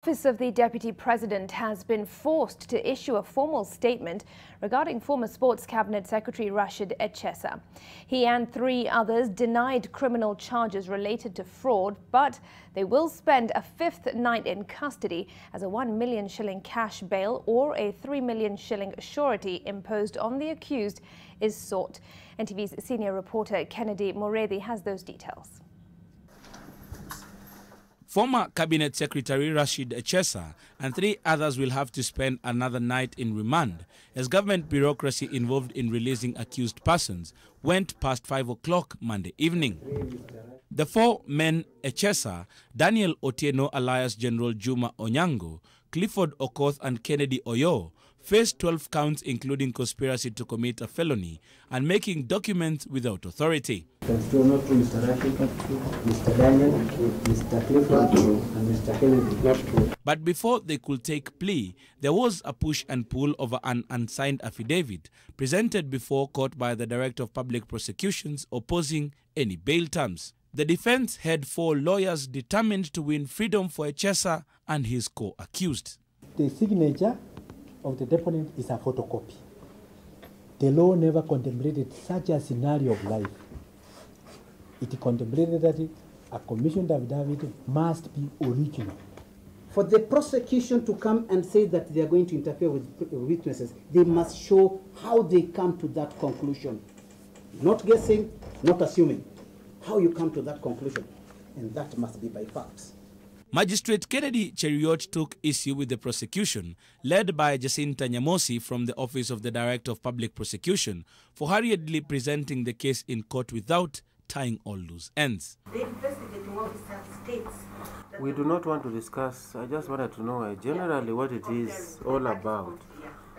The Office of the Deputy President has been forced to issue a formal statement regarding former Sports Cabinet Secretary Rashid Echesa. He and 3 others denied criminal charges related to fraud, but they will spend a 5th night in custody as a 1 million shilling cash bail or a 3 million shilling surety imposed on the accused is sought. NTV's senior reporter Kennedy Moredi has those details. Former Cabinet Secretary Rashid Echesa and 3 others will have to spend another night in remand as government bureaucracy involved in releasing accused persons went past 5 o'clock Monday evening. The 4 men Echesa, Daniel Otieno alias General Juma Onyango, Clifford Okoth and Kennedy Oyo faced 12 counts including conspiracy to commit a felony and making documents without authority. Mr. Rashid, Mr. Daniel, Mr. Clifford and Mr. Kennedy. Not true. But before they could take plea, there was a push and pull over an unsigned affidavit presented before court by the Director of Public Prosecutions opposing any bail terms. The defense had 4 lawyers determined to win freedom for Echesa and his co-accused. The signature of the deponent is a photocopy. The law never contemplated such a scenario of life. It contemplated that a commissioned affidavit must be original. For the prosecution to come and say that they are going to interfere with witnesses, they must show how they come to that conclusion. Not guessing, not assuming. How you come to that conclusion. And that must be by facts. Magistrate Kennedy Cheriot took issue with the prosecution, led by Jacinta Nyamosi from the Office of the Director of Public Prosecution, for hurriedly presenting the case in court without tying all loose ends. The investigating officer states that we do not want to discuss. I just wanted to know generally what it is all about.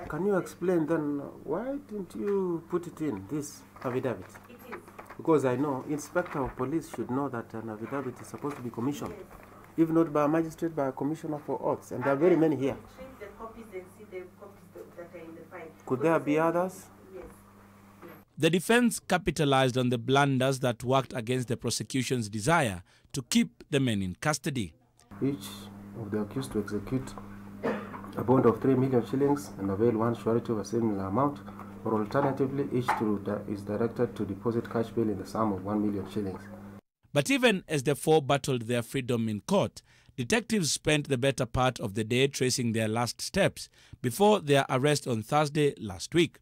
Can you explain then why didn't you put it in this affidavit? It is. Because I know Inspector of Police should know that an affidavit is supposed to be commissioned. If not by a magistrate, by a commissioner for oaths. And there are very many here. The copies and see the copies that are in the file. Could there be others? Yes. The defense capitalized on the blunders that worked against the prosecution's desire to keep the men in custody. Each of the accused to execute a bond of 3 million shillings and avail 1 surety of a similar amount, or alternatively, each is directed to deposit cash bail in the sum of 1 million shillings. But even as the 4 battled their freedom in court, detectives spent the better part of the day tracing their last steps before their arrest on Thursday last week.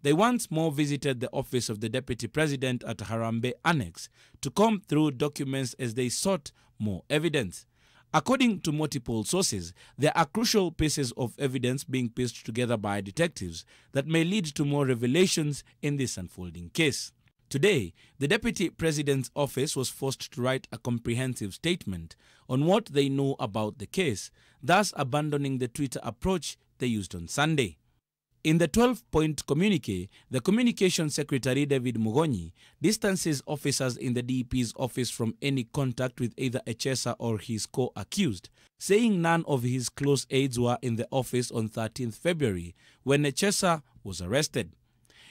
They once more visited the office of the Deputy President at Harambee Annex to comb through documents as they sought more evidence. According to multiple sources, there are crucial pieces of evidence being pieced together by detectives that may lead to more revelations in this unfolding case. Today, the Deputy President's office was forced to write a comprehensive statement on what they know about the case, thus abandoning the Twitter approach they used on Sunday. In the 12-point communique, the Communications Secretary David Mugonyi distances officers in the DP's office from any contact with either Echesa or his co-accused, saying none of his close aides were in the office on 13th February when Echesa was arrested.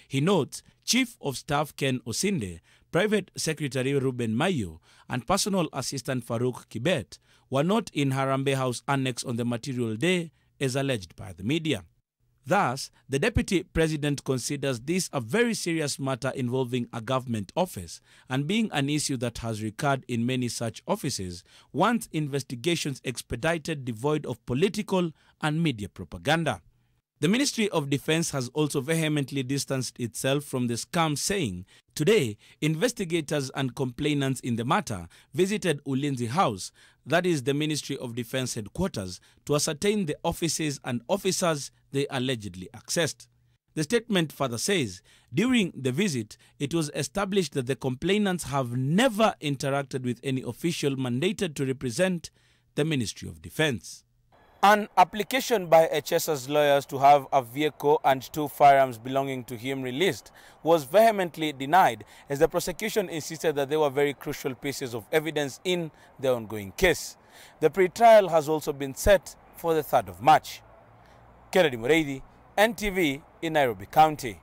He notes Chief of Staff Ken Osinde, Private Secretary Ruben Mayo, and Personal Assistant Farouk Kibet were not in Harambee House Annex on the material day, as alleged by the media. Thus, the Deputy President considers this a very serious matter involving a government office and being an issue that has recurred in many such offices once investigations expedited devoid of political and media propaganda. The Ministry of Defense has also vehemently distanced itself from the scam, saying, today, investigators and complainants in the matter visited Ulinzi House, that is the Ministry of Defense headquarters, to ascertain the offices and officers they allegedly accessed. The statement further says, during the visit, it was established that the complainants have never interacted with any official mandated to represent the Ministry of Defense. An application by Echesa's lawyers to have a vehicle and 2 firearms belonging to him released was vehemently denied, as the prosecution insisted that they were very crucial pieces of evidence in the ongoing case. The pre-trial has also been set for the 3rd of March. Kennedy Moredi, NTV in Nairobi County.